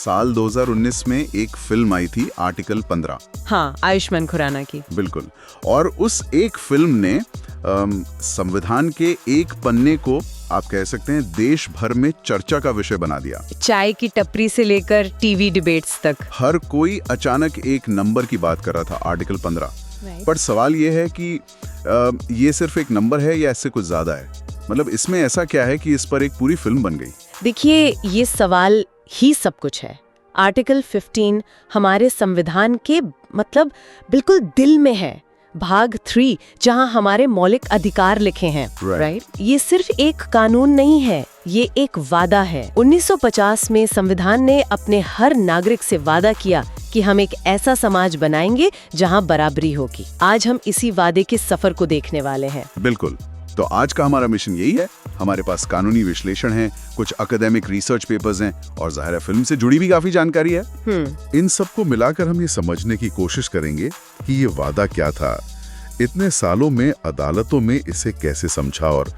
साल 2019 में एक फिल्म आई थी आर्टिकल 15। हाँ, आयुष्मान खुराना की। बिल्कुल। और उस एक फिल्म ने संविधान के एक पन्ने को आप कह सकते हैं देश भर में चर्चा का विषय बना दिया। चाय की टपरी से लेकर टीवी डिबेट्स तक हर कोई अचानक एक नंबर की बात कर रहा था, आर्टिकल 15। पर सवाल ये है कि ये सिर्फ एक नंबर है या इससे कुछ ज्यादा है? मतलब इसमें ऐसा क्या है कि इस पर एक पूरी फिल्म बन गई? देखिए, ये सवाल ही सब कुछ है। आर्टिकल 15 हमारे संविधान के मतलब बिल्कुल दिल में है। भाग 3 जहां हमारे मौलिक अधिकार लिखे हैं, राइट? ये सिर्फ एक कानून नहीं है, ये एक वादा है। 1950 में संविधान ने अपने हर नागरिक से वादा किया कि हम एक ऐसा समाज बनाएंगे जहां बराबरी होगी। आज हम इसी वादे के सफर को देखने वाले हैं। बिल्कुल। तो आज का हमारा मिशन यही है। हमारे पास कानूनी विश्लेषण है, कुछ एकेडमिक रिसर्च पेपर्स हैं और ज़ाहिर है फिल्म से जुड़ी भी काफी जानकारी है। इन सबको मिलाकर हम ये समझने की कोशिश करेंगे कि ये वादा क्या था, इतने सालों में अदालतों में इसे कैसे समझा और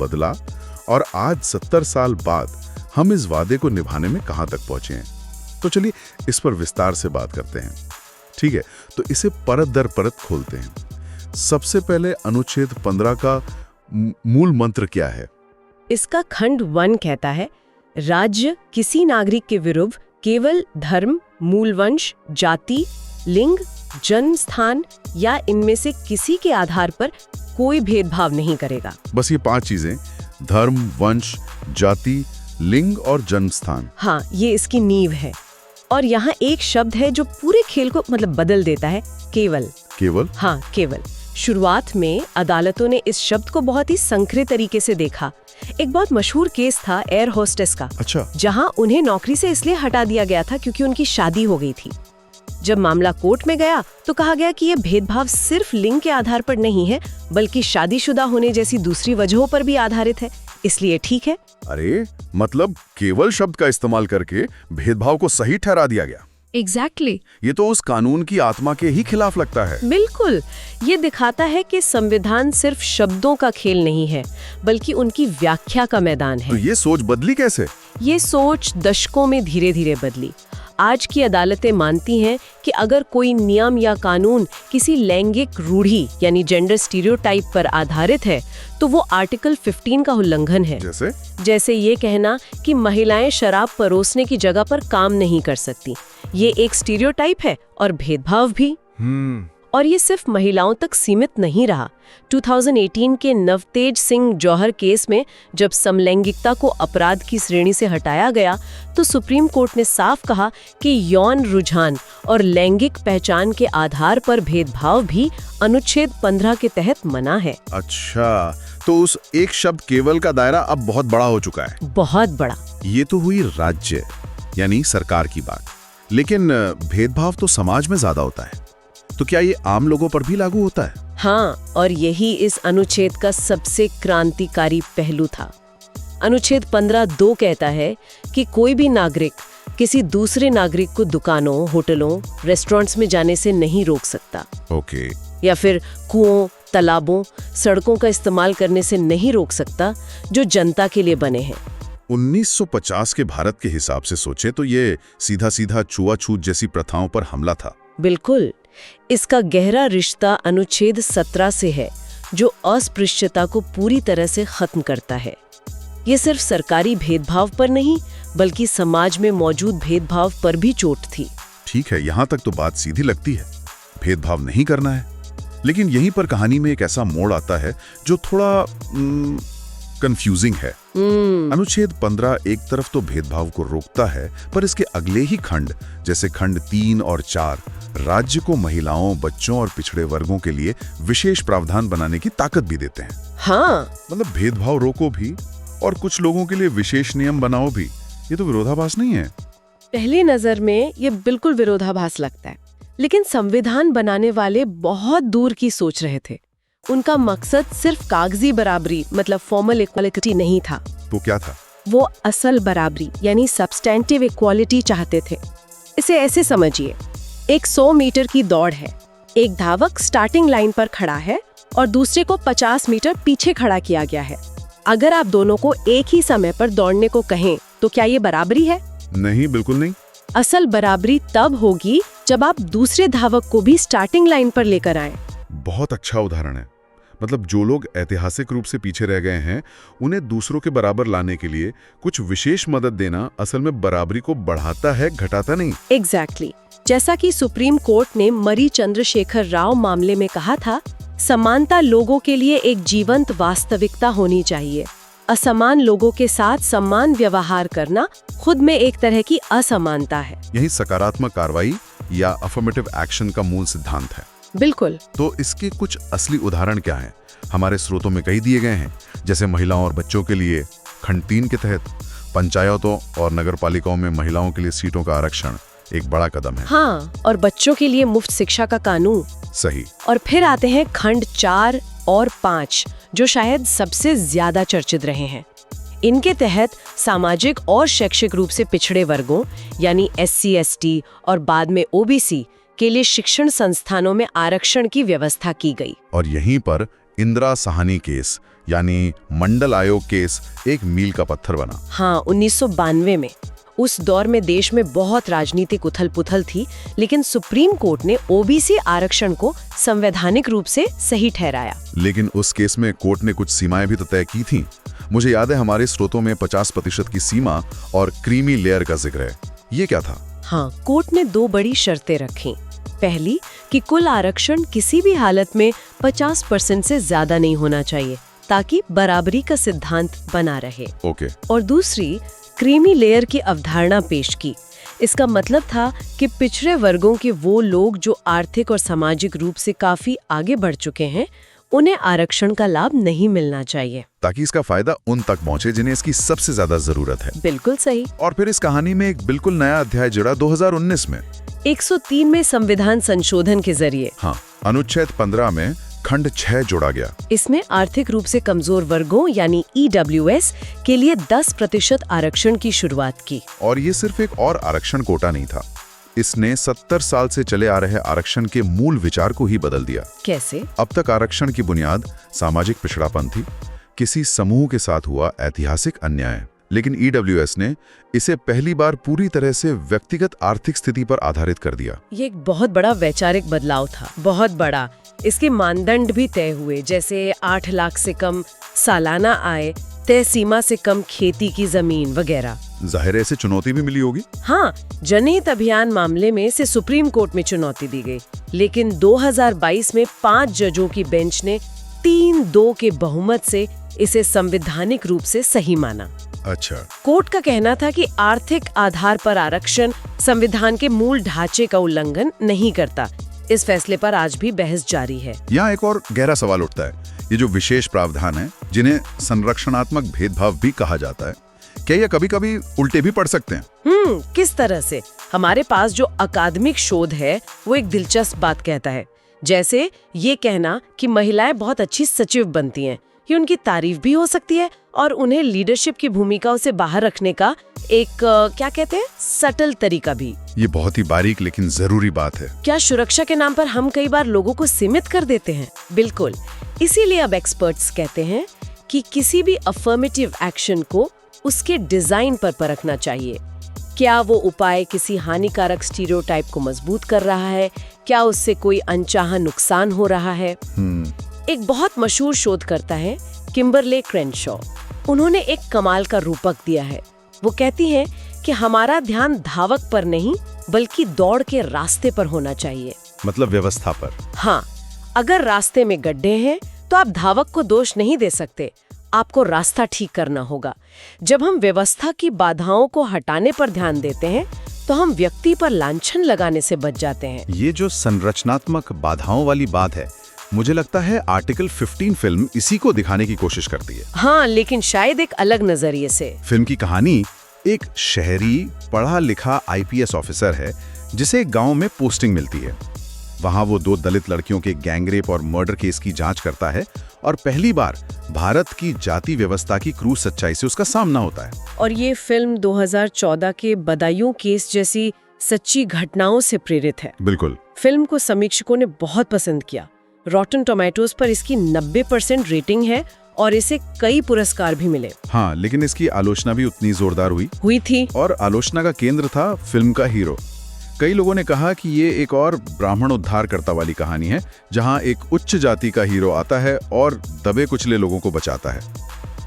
बदला, और आज 70 साल बाद हम इस वादे को निभाने में कहां तक पहुंचे हैं। तो चलिए इस पर विस्तार से बात करते हैं। ठीक है, तो इसे परत दर परत खोलते हैं। सबसे पहले अनुच्छेद 15 का मूल मंत्र क्या है? इसका खंड 1 कहता है, राज्य किसी नागरिक के विरुद्ध केवल धर्म, मूल वंश, जाति, लिंग, जन्म स्थान या इनमें से किसी के आधार पर कोई भेदभाव नहीं करेगा। बस ये 5 चीजें, धर्म, वंश, जाति, लिंग और जन्म स्थान। हाँ, ये इसकी नींव है। और यहाँ एक शब्द है जो पूरे खेल को मतलब बदल देता है, केवल। केवल? हाँ, केवल। शुरुआत में अदालतों ने इस शब्द को बहुत ही संकरे तरीके से देखा। एक बहुत मशहूर केस था एयर होस्टेस का। अच्छा। जहां उन्हें नौकरी से इसलिए हटा दिया गया था क्योंकि उनकी शादी हो गई थी। जब मामला कोर्ट में गया तो कहा गया कि यह भेदभाव सिर्फ लिंग के आधार पर नहीं है, बल्कि शादीशुदा होने जैसी दूसरी वजहों पर भी आधारित है, इसलिए ठीक है। अरे, मतलब केवल शब्द का इस्तेमाल करके भेदभाव को सही ठहरा दिया गया। एग्जैक्टली। ये तो उस कानून की आत्मा के ही खिलाफ लगता है। बिल्कुल। ये दिखाता है कि संविधान सिर्फ शब्दों का खेल नहीं है, बल्कि उनकी व्याख्या का मैदान है। तो ये सोच बदली कैसे? ये सोच दशकों में धीरे धीरे बदली। आज की अदालतें मानती हैं कि अगर कोई नियम या कानून किसी लैंगिक रूढ़ि यानी जेंडर स्टीरियोटाइप पर आधारित है तो वो आर्टिकल 15 का उल्लंघन है। जैसे ये कहना कि महिलाएं शराब परोसने की जगह पर काम नहीं कर सकती, ये एक स्टीरियोटाइप है और भेदभाव भी। और ये सिर्फ महिलाओं तक सीमित नहीं रहा। 2018 के नवतेज सिंह जौहर केस में जब समलैंगिकता को अपराध की श्रेणी से हटाया गया तो सुप्रीम कोर्ट ने साफ कहा कि यौन रुझान और लैंगिक पहचान के आधार पर भेदभाव भी अनुच्छेद 15 के तहत मना है। अच्छा, तो उस एक शब्द केवल का दायरा अब बहुत बड़ा हो चुका है। बहुत बड़ा। ये तो हुई राज्य यानी सरकार की बात, लेकिन भेदभाव तो समाज में ज्यादा होता है। तो क्या ये आम लोगों पर भी लागू होता है? हाँ, और यही इस अनुच्छेद का सबसे क्रांतिकारी पहलू था। अनुच्छेद 15(2) कहता है कि कोई भी नागरिक किसी दूसरे नागरिक को दुकानों, होटलों, रेस्टोरेंट्स में जाने से नहीं रोक सकता। ओके। या फिर कुओं, तालाबों, सड़कों का इस्तेमाल करने से नहीं रोक सकता जो जनता के लिए बने हैं। 1950 के भारत के हिसाब से सोचे तो ये सीधा सीधा छुआछूत जैसी प्रथाओं पर हमला था। बिल्कुल। इसका गहरा रिश्ता अनुच्छेद 17 से है, जो अस्पृश्यता को पूरी तरह से खत्म करता है। ये सिर्फ सरकारी भेदभाव पर नहीं, बल्कि समाज में मौजूद भेदभाव पर भी चोट थी। ठीक है, यहाँ तक तो बात सीधी लगती है, भेदभाव नहीं करना है। लेकिन यहीं पर कहानी में एक ऐसा मोड़ आता है जो थोड़ा कंफ्यूजिंग है। अनुच्छेद 15 एक तरफ तो भेदभाव को रोकता है, पर इसके अगले ही खंड जैसे खंड 3 और 4 राज्य को महिलाओं, बच्चों और पिछड़े वर्गों के लिए विशेष प्रावधान बनाने की ताकत भी देते हैं। हाँ, मतलब भेदभाव रोको भी और कुछ लोगों के लिए विशेष नियम बनाओ भी। ये तो विरोधाभास नहीं है? पहली नजर में ये बिल्कुल विरोधाभास लगता है, लेकिन संविधान बनाने वाले बहुत दूर की सोच रहे थे। उनका मकसद सिर्फ कागजी बराबरी मतलब फॉर्मल इक्वालिटी नहीं था। तो क्या था? वो असल बराबरी यानी सब्सटेंटिव इक्वालिटी चाहते थे। इसे ऐसे समझिए, एक 100 मीटर की दौड़ है। एक धावक स्टार्टिंग लाइन पर खड़ा है और दूसरे को 50 मीटर पीछे खड़ा किया गया है। अगर आप दोनों को एक ही समय पर दौड़ने को कहें तो क्या ये बराबरी है? नहीं, बिल्कुल नहीं। असल बराबरी तब होगी जब आप दूसरे धावक को भी स्टार्टिंग लाइन पर लेकर आए। बहुत अच्छा उदाहरण है। मतलब जो लोग ऐतिहासिक रूप से पीछे रह गए हैं, उन्हें दूसरों के बराबर लाने के लिए कुछ विशेष मदद देना असल में बराबरी को बढ़ाता है, घटाता नहीं। एग्जैक्टली। जैसा कि सुप्रीम कोर्ट ने मरी चंद्रशेखर राव मामले में कहा था, समानता लोगों के लिए एक जीवंत वास्तविकता होनी चाहिए। असमान लोगों के साथ समान व्यवहार करना खुद में एक तरह की असमानता है। यही सकारात्मक कार्रवाई या अफर्मेटिव एक्शन का मूल सिद्धांत है। बिल्कुल। तो इसके कुछ असली उदाहरण क्या हैं? हमारे स्रोतों में कई दिए गए हैं, जैसे महिलाओं और बच्चों के लिए खंड 3 के तहत पंचायतों और नगरपालिकाओं में महिलाओं के लिए सीटों का आरक्षण एक बड़ा कदम है। हाँ, और बच्चों के लिए मुफ्त शिक्षा का कानून। सही। और फिर आते हैं खंड 4 और 5, जो शायद सबसे ज्यादा चर्चित रहे हैं। इनके तहत सामाजिक और शैक्षिक रूप से पिछड़े वर्गों यानी SC, ST और बाद में OBC के लिए शिक्षण संस्थानों में आरक्षण की व्यवस्था की गई। और यहीं पर इंदिरा साहनी केस यानी मंडल आयोग केस एक मील का पत्थर बना। हाँ, 1992 में। उस दौर में देश में बहुत राजनीतिक उथल-पुथल थी, लेकिन सुप्रीम कोर्ट ने OBC आरक्षण को संवैधानिक रूप से सही ठहराया। लेकिन उस केस में कोर्ट ने कुछ सीमाएं भी तो तय की थीं। मुझे याद है हमारे स्रोतों में 50% की सीमा और क्रीमी लेयर का जिक्र है। ये क्या था? हाँ, कोर्ट ने 2 बड़ी शर्तें रखी। पहली कि कुल आरक्षण किसी भी हालत में 50% से ज्यादा नहीं होना चाहिए, ताकि बराबरी का सिद्धांत बना रहे। ओके। और दूसरी क्रीमी लेयर की अवधारणा पेश की। इसका मतलब था कि पिछड़े वर्गों के वो लोग जो आर्थिक और सामाजिक रूप से काफी आगे बढ़ चुके हैं, उन्हें आरक्षण का लाभ नहीं मिलना चाहिए, ताकि इसका फायदा उन तक पहुंचे जिन्हें इसकी सबसे ज्यादा जरूरत है। बिल्कुल सही। और फिर इस कहानी में एक बिल्कुल नया अध्याय जुड़ा 2019 में 103 में संविधान संशोधन के जरिए। हाँ, अनुच्छेद 15 में खंड 6 जोड़ा गया। इसमें आर्थिक रूप से कमजोर वर्गों यानी EWS के लिए 10% आरक्षण की शुरुआत की। और ये सिर्फ एक और आरक्षण कोटा नहीं था, इसने 70 साल से चले आ रहे आरक्षण के मूल विचार को ही बदल दिया। कैसे? अब तक आरक्षण की बुनियाद सामाजिक पिछड़ापन थी, किसी समूह के साथ हुआ ऐतिहासिक अन्याय। लेकिन EWS ने इसे पहली बार पूरी तरह से व्यक्तिगत आर्थिक स्थिति पर आधारित कर दिया। ये एक बहुत बड़ा वैचारिक बदलाव था, बहुत बड़ा। इसके मानदंड भी तय हुए, जैसे 8 लाख से कम सालाना आय, तय सीमा से कम खेती की जमीन वगैरह। जाहिर है इसे चुनौती भी मिली होगी। हाँ, जनहित अभियान मामले में इसे सुप्रीम कोर्ट में चुनौती दी गई, लेकिन 2022 में 5 जजों की बेंच ने 3-2 के बहुमत से इसे संवैधानिक रूप से सही माना। अच्छा। कोर्ट का कहना था कि आर्थिक आधार पर आरक्षण संविधान के मूल ढांचे का उल्लंघन नहीं करता। इस फैसले पर आज भी बहस जारी है। यहाँ एक और गहरा सवाल उठता है, ये जो विशेष प्रावधान है जिन्हें संरक्षणात्मक भेदभाव भी कहा जाता है, क्या ये कभी-कभी उल्टे भी पड़ सकते हैं? किस तरह से? हमारे पास जो अकादमिक शोध है वो एक दिलचस्प बात कहता है, जैसे ये कहना कि महिलाएं बहुत अच्छी सचिव बनती हैं, ये उनकी तारीफ भी हो सकती है और उन्हें लीडरशिप की भूमिकाओं से बाहर रखने का एक क्या कहते हैं, सटल तरीका भी। ये बहुत ही बारीक लेकिन जरूरी बात है। क्या सुरक्षा के नाम पर हम कई बार लोगों को सीमित कर देते हैं? बिल्कुल। इसीलिए अब एक्सपर्ट्स कहते हैं कि किसी भी अफर्मेटिव एक्शन को उसके डिजाइन पर परखना चाहिए। क्या वो उपाय किसी हानिकारक स्टीरियोटाइप को मजबूत कर रहा है? क्या उससे कोई अनचाहा नुकसान हो रहा है? एक बहुत मशहूर शोधकर्ता है किम्बरले क्रेनशॉ। उन्होंने एक कमाल का रूपक दिया है। वो कहती हैं कि हमारा ध्यान धावक पर नहीं बल्कि दौड़ के रास्ते पर होना चाहिए। मतलब व्यवस्था पर। हाँ, अगर रास्ते में गड्ढे हैं तो आप धावक को दोष नहीं दे सकते, आपको रास्ता ठीक करना होगा। जब हम व्यवस्था की बाधाओं को हटाने पर ध्यान देते हैं तो हम व्यक्ति पर लांछन लगाने से बच जाते हैं। ये जो संरचनात्मक बाधाओं वाली बात है, मुझे लगता है आर्टिकल 15 फिल्म इसी को दिखाने की कोशिश करती है। हाँ, लेकिन शायद एक अलग नजरिए से। फिल्म की कहानी एक शहरी पढ़ा लिखा IPS ऑफिसर है जिसे एक गांव में पोस्टिंग मिलती है। वहां वो 2 दलित लड़कियों के गैंगरेप और मर्डर केस की जांच करता है और पहली बार भारत की जाति व्यवस्था की क्रूर सच्चाई से उसका सामना होता है। और ये फिल्म 2014 के बदायूं केस जैसी सच्ची घटनाओं से प्रेरित है। बिल्कुल। फिल्म को समीक्षकों ने बहुत पसंद किया। रॉटन टोमेटोज पर इसकी 90% रेटिंग है और इसे कई पुरस्कार भी मिले। हाँ, लेकिन इसकी आलोचना भी उतनी जोरदार हुई थी। और आलोचना का केंद्र था फिल्म का हीरो। कई लोगों ने कहा कि ये एक और ब्राह्मण उद्धारकर्ता वाली कहानी है, जहां एक उच्च जाति का हीरो आता है और दबे कुचले लोगों को बचाता है।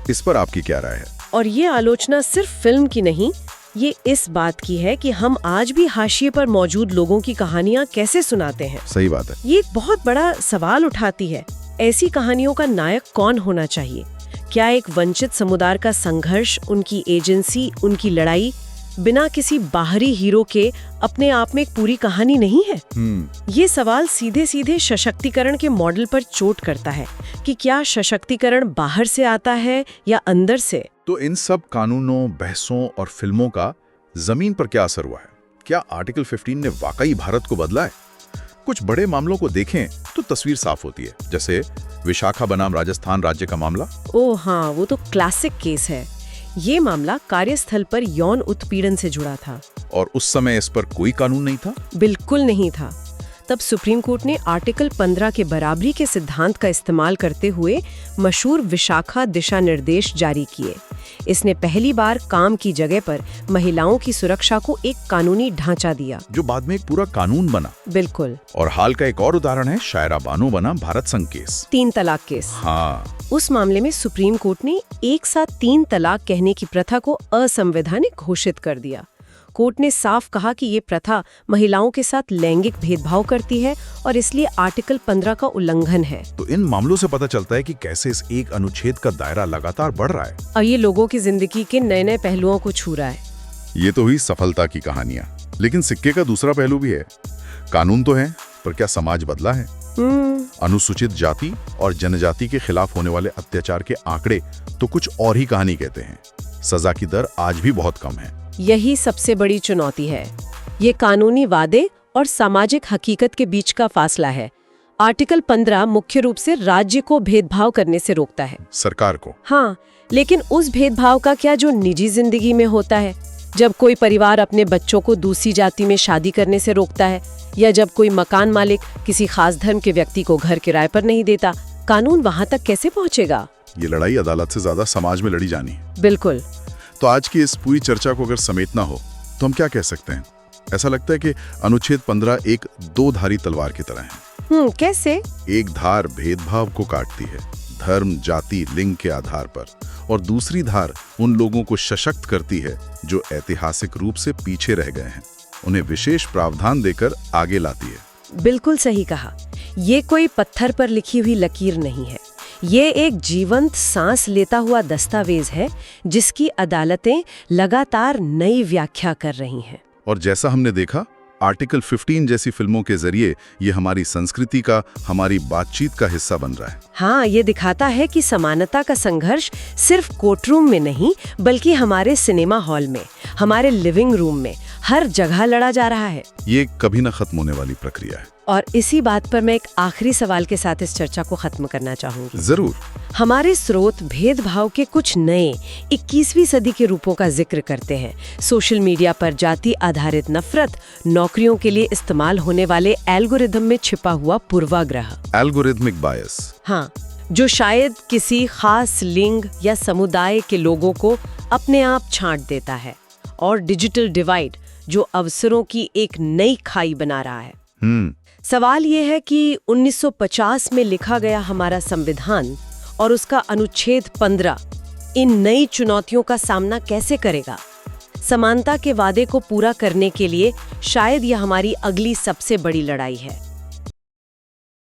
इस पर आपकी क्या राय है? और ये आलोचना सिर्फ फिल्म की नहीं, ये इस बात की है कि हम आज भी हाशिए पर मौजूद लोगों की कहानियां कैसे सुनाते हैं। सही बात है। ये एक बहुत बड़ा सवाल उठाती है। ऐसी कहानियों का नायक कौन होना चाहिए? क्या एक वंचित समुदाय का संघर्ष, उनकी एजेंसी, उनकी लड़ाई बिना किसी बाहरी हीरो के अपने आप में एक पूरी कहानी नहीं है? ये सवाल सीधे सीधे सशक्तिकरण के मॉडल पर चोट करता है कि क्या सशक्तिकरण बाहर से आता है या अंदर से? तो इन सब कानूनों, बहसों और फिल्मों का जमीन पर क्या असर हुआ है? क्या आर्टिकल 15 ने वाकई भारत को बदला है? कुछ बड़े मामलों को देखें तो तस्वीर साफ होती है, जैसे विशाखा बनाम राजस्थान राज्य का मामला। ओह हाँ, वो तो क्लासिक केस है। ये मामला कार्यस्थल पर यौन उत्पीड़न से जुड़ा था और उस समय इस पर कोई कानून नहीं था। बिल्कुल नहीं था। तब सुप्रीम कोर्ट ने आर्टिकल 15 के बराबरी के सिद्धांत का इस्तेमाल करते हुए मशहूर विशाखा दिशा निर्देश जारी किए। इसने पहली बार काम की जगह पर महिलाओं की सुरक्षा को एक कानूनी ढांचा दिया, जो बाद में एक पूरा कानून बना। बिल्कुल। और हाल का एक और उदाहरण है शायरा बानो बना भारत संघ केस, 3 तलाक केस। हाँ, उस मामले में सुप्रीम कोर्ट ने एक साथ 3 तलाक कहने की प्रथा को असंवैधानिक घोषित कर दिया। कोर्ट ने साफ कहा कि ये प्रथा महिलाओं के साथ लैंगिक भेदभाव करती है और इसलिए आर्टिकल 15 का उल्लंघन है। तो इन मामलों से पता चलता है कि कैसे इस एक अनुच्छेद का दायरा लगातार बढ़ रहा है और ये लोगों की जिंदगी के नए नए पहलुओं को छू रहा है। ये तो हुई सफलता की कहानियां, लेकिन सिक्के का दूसरा पहलू भी है। कानून तो है, पर क्या समाज बदला है? अनुसूचित जाति और जनजाति के खिलाफ होने वाले अत्याचार के आंकड़े तो कुछ और ही कहानी कहते हैं। सजा की दर आज भी बहुत कम है। यही सबसे बड़ी चुनौती है। ये कानूनी वादे और सामाजिक हकीकत के बीच का फासला है। आर्टिकल 15 मुख्य रूप से राज्य को भेदभाव करने से रोकता है, सरकार को। हाँ, लेकिन उस भेदभाव का क्या जो निजी जिंदगी में होता है? जब कोई परिवार अपने बच्चों को दूसरी जाति में शादी करने से रोकता है, या जब कोई मकान मालिक किसी खास धर्म के व्यक्ति को घर किराए पर नहीं देता, कानून वहाँ तक कैसे पहुँचेगा? ये लड़ाई अदालत से ज्यादा समाज में लड़ी जानी है। बिल्कुल। तो आज की इस पूरी चर्चा को अगर समेटना हो तो हम क्या कह सकते हैं? ऐसा लगता है कि अनुच्छेद 15 एक 2-धारी तलवार की तरह है। कैसे? एक धार भेदभाव को काटती है, धर्म, जाति, लिंग के आधार पर, और दूसरी धार उन लोगों को सशक्त करती है जो ऐतिहासिक रूप से पीछे रह गए हैं। उन्हें विशेष प्रावधान देकर आगे लाती है। बिल्कुल सही कहा। ये कोई पत्थर पर लिखी हुई लकीर नहीं है। ये एक जीवंत सांस लेता हुआ दस्तावेज है जिसकी अदालतें लगातार नई व्याख्या कर रही हैं। और जैसा हमने देखा, आर्टिकल 15 जैसी फिल्मों के जरिए ये हमारी संस्कृति का, हमारी बातचीत का हिस्सा बन रहा है। हाँ, ये दिखाता है कि समानता का संघर्ष सिर्फ कोर्टरूम में नहीं, बल्कि हमारे सिनेमा हॉल में, हमारे लिविंग रूम में, हर जगह लड़ा जा रहा है। ये कभी न खत्म होने वाली प्रक्रिया है। और इसी बात पर मैं एक आखिरी सवाल के साथ इस चर्चा को खत्म करना चाहूंगी। जरूर। हमारे स्रोत भेदभाव के कुछ नए 21वीं सदी के रूपों का जिक्र करते हैं। सोशल मीडिया पर जाति आधारित नफरत, नौकरियों के लिए इस्तेमाल होने वाले एल्गोरिदम में छिपा हुआ पूर्वाग्रह, एल्गोरिथमिक बायस। हाँ, जो शायद किसी खास लिंग या समुदाय के लोगों को अपने आप छांट देता है, और डिजिटल डिवाइड जो अवसरों की एक नई खाई बना रहा है। सवाल ये है कि 1950 में लिखा गया हमारा संविधान और उसका अनुच्छेद 15 इन नई चुनौतियों का सामना कैसे करेगा? समानता के वादे को पूरा करने के लिए शायद यह हमारी अगली सबसे बड़ी लड़ाई है।